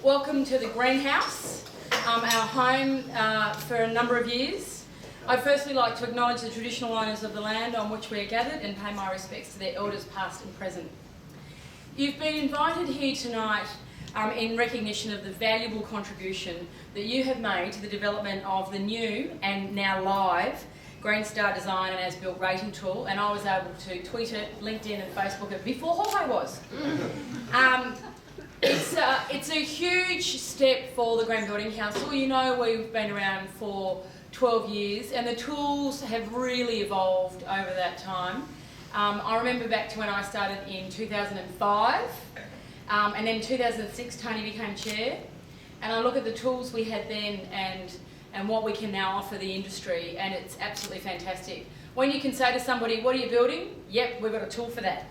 Welcome to the greenhouse, our home for a number of years. I'd firstly like to acknowledge the traditional owners of the land on which we are gathered and pay my respects to their elders past and present. You've been invited here tonight in recognition of the valuable contribution that you have made to the development of the new and now live Greenstar Design and As-Built rating tool, and I was able to tweet it, LinkedIn and Facebook it before Jorge was. It's a huge step for the Grand Building Council. You know, we've been around for 12 years and the tools have really evolved over that time. I remember back to when I started in 2005 and then in 2006 Tony became chair, and I look at the tools we had then and what we can now offer the industry, and it's absolutely fantastic. When you can say to somebody, what are you building? Yep, we've got a tool for that.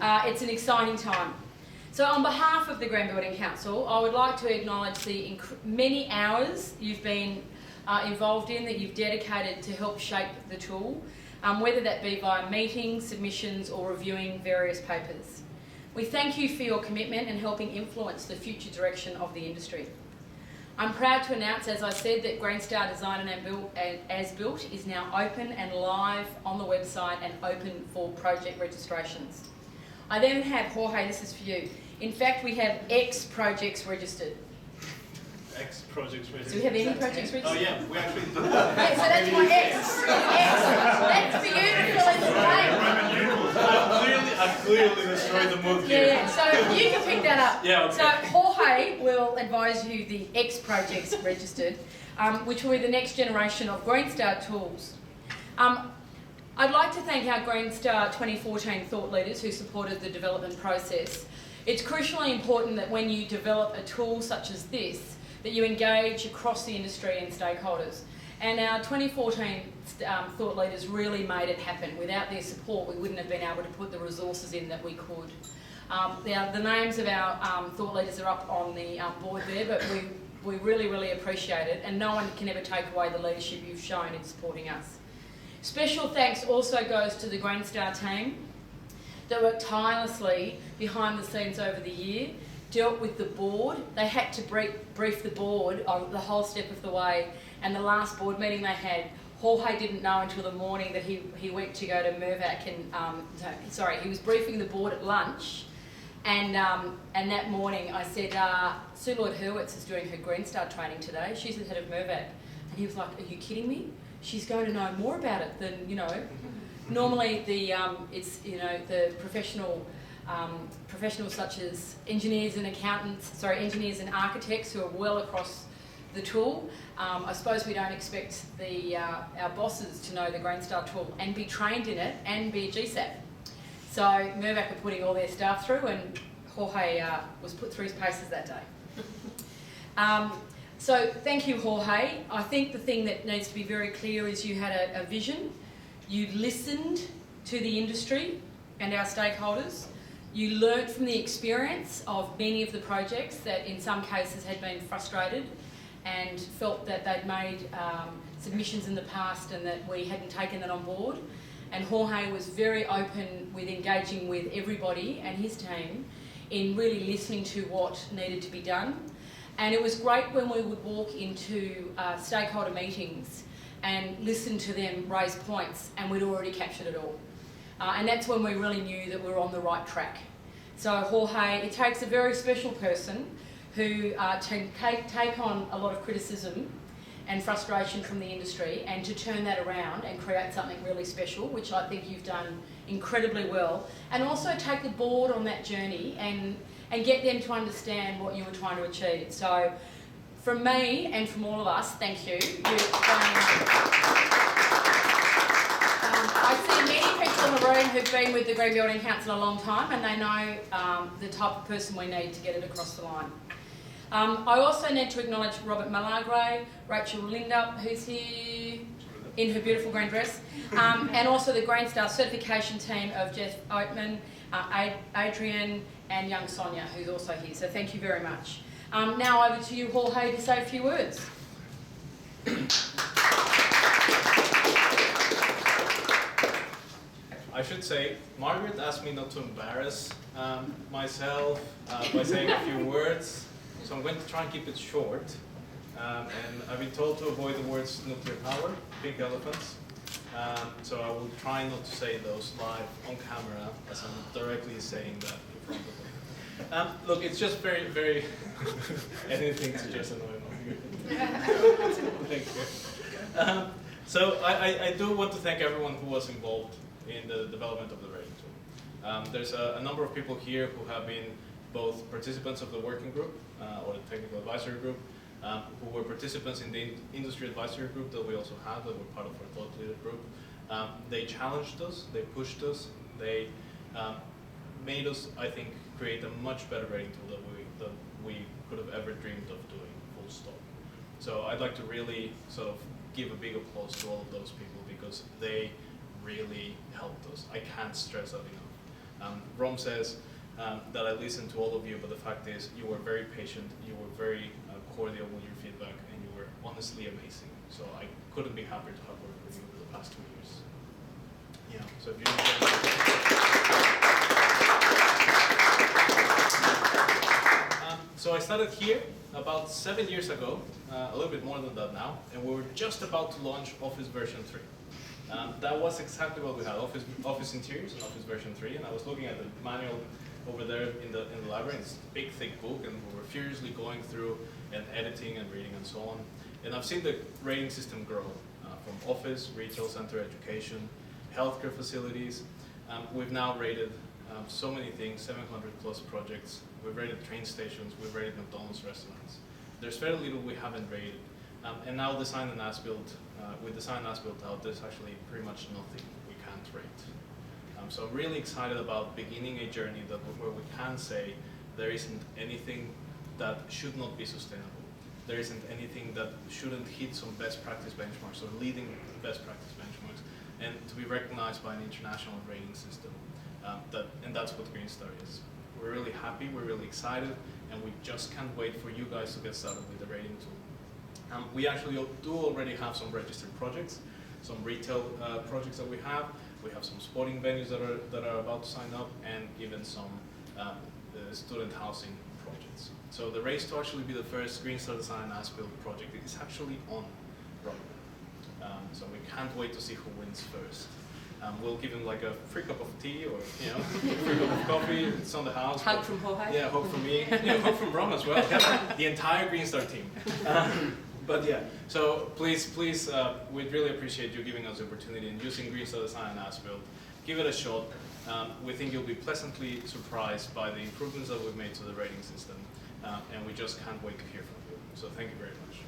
It's an exciting time. So on behalf of the Grand Building Council, I would like to acknowledge the many hours you've been involved in, that you've dedicated to help shape the tool, whether that be via meetings, submissions or reviewing various papers. We thank you for your commitment and helping influence the future direction of the industry. I'm proud to announce, as I said, that Greenstar Design and As-Built is now open and live on the website and open for project registrations. I then have, Jorge, this is for you. In fact, we have X projects registered. X projects registered. Do we have any projects registered? Oh yeah, we actually do. Yeah, so that's my X. That's for you to fill in the blank. I've clearly destroyed the mood here. Yeah, so you can pick that up. Yeah, okay. So Jorge will advise you the X projects registered, which will be the next generation of Greenstar tools. I'd like to thank our Greenstar 2014 thought leaders who supported the development process. It's crucially important that when you develop a tool such as this, that you engage across the industry and stakeholders. And our 2014 thought leaders really made it happen. Without their support, we wouldn't have been able to put the resources in that we could. The names of our thought leaders are up on the board there, but we really appreciate it, and no one can ever take away the leadership you've shown in supporting us. Special thanks also goes to the Greenstar team that worked tirelessly behind the scenes over the year, dealt with the board. They had to brief the board on the whole step of the way, and the last board meeting they had, Jorge didn't know until the morning that he went to go to Mirvac and, he was briefing the board at lunch, and that morning I said, Sue Lloyd-Hurwitz is doing her Greenstar training today, she's the head of Mirvac. And he was like, are you kidding me? She's going to know more about it than, you know. Normally it's, you know, the professionals such as engineers and engineers and architects who are well across the tool. I suppose we don't expect our bosses to know the Greenstar tool and be trained in it and be a GSAP. So Mirvac are putting all their staff through, and Jorge was put through his paces that day. So thank you, Jorge. I think the thing that needs to be very clear is you had a vision, you listened to the industry and our stakeholders, you learnt from the experience of many of the projects that in some cases had been frustrated and felt that they'd made submissions in the past and that we hadn't taken that on board. And Jorge was very open with engaging with everybody and his team in really listening to what needed to be done. And it was great when we would walk into stakeholder meetings and listen to them raise points, and we'd already captured it all. And that's when we really knew that we were on the right track. So Jorge, it takes a very special person who can take on a lot of criticism and frustration from the industry and to turn that around and create something really special, which I think you've done incredibly well. And also take the board on that journey and get them to understand what you were trying to achieve. So from me and from all of us, thank you. I see many people in the room who've been with the Grand Building Council a long time, and they know the type of person we need to get it across the line. I also need to acknowledge Robert Malagre, Rachel Lindup, who's here in her beautiful green dress, and also the Greenstar certification team of Jeff Oatman, Adrian and young Sonia, who's also here. So thank you very much. Now over to you, Jorge, to say a few words. I should say, Margaret asked me not to embarrass myself by saying a few words. so I'm going to try and keep it short. And I've been told to avoid the words nuclear power, pink elephants. So I will try not to say those live on camera as I'm directly saying that in front of them. Look, it's just very, very anything to just annoy me. Thank you. So I do want to thank everyone who was involved in the development of the rating tool. There's a number of people here who have been both participants of the working group or the technical advisory group, who were participants in the industry advisory group that we also have, that were part of our thought leader group. They challenged us, they pushed us, they made us, I think, create a much better rating tool that we could have ever dreamed of doing, full stop. So I'd like to really sort of give a big applause to all of those people because they really helped us. I can't stress that enough. Rom says that I listened to all of you, but the fact is you were very patient, you were very cordial with your feedback, and you were honestly amazing. So I couldn't be happier to have worked with you for the past 2 years. Yeah, so if you so I started here about 7 years ago, a little bit more than that now, and we were just about to launch Office version 3. That was exactly what we had, Office Interiors and Office version 3, and I was looking at the manual over there in the library. It's a big, thick book, and we were furiously going through and editing and reading and so on. And I've seen the rating system grow from office, retail center, education, healthcare facilities. We've now rated so many things, 700 plus projects. We've rated train stations, we've rated McDonald's restaurants. There's very little we haven't rated. And now Design and As-Built, with Design and As-Built out, there's actually pretty much nothing we can't rate. So I'm really excited about beginning a journey where we can say there isn't anything that should not be sustainable. There isn't anything that shouldn't hit some best practice benchmarks or leading best practice benchmarks, and to be recognized by an international rating system. And that's what Green Star is. We're really happy, we're really excited, and we just can't wait for you guys to get started with the rating tool. We actually do already have some registered projects, some retail projects that we have. We have some sporting venues that are about to sign up, and even some student housing projects. So the race to actually be the first Green Star Design and As-Built project is actually on right now. So we can't wait to see who wins first. We'll give him like a free cup of tea or, free cup of coffee. It's on the house. Hug from Jorge. Yeah, hug from me. Yeah, hug from Ron as well. Yeah, the entire Green Star team. But yeah, so please, we'd really appreciate you giving us the opportunity and using Green Star Design and As-Built. Give it a shot. We think you'll be pleasantly surprised by the improvements that we've made to the rating system, and we just can't wait to hear from you. So thank you very much.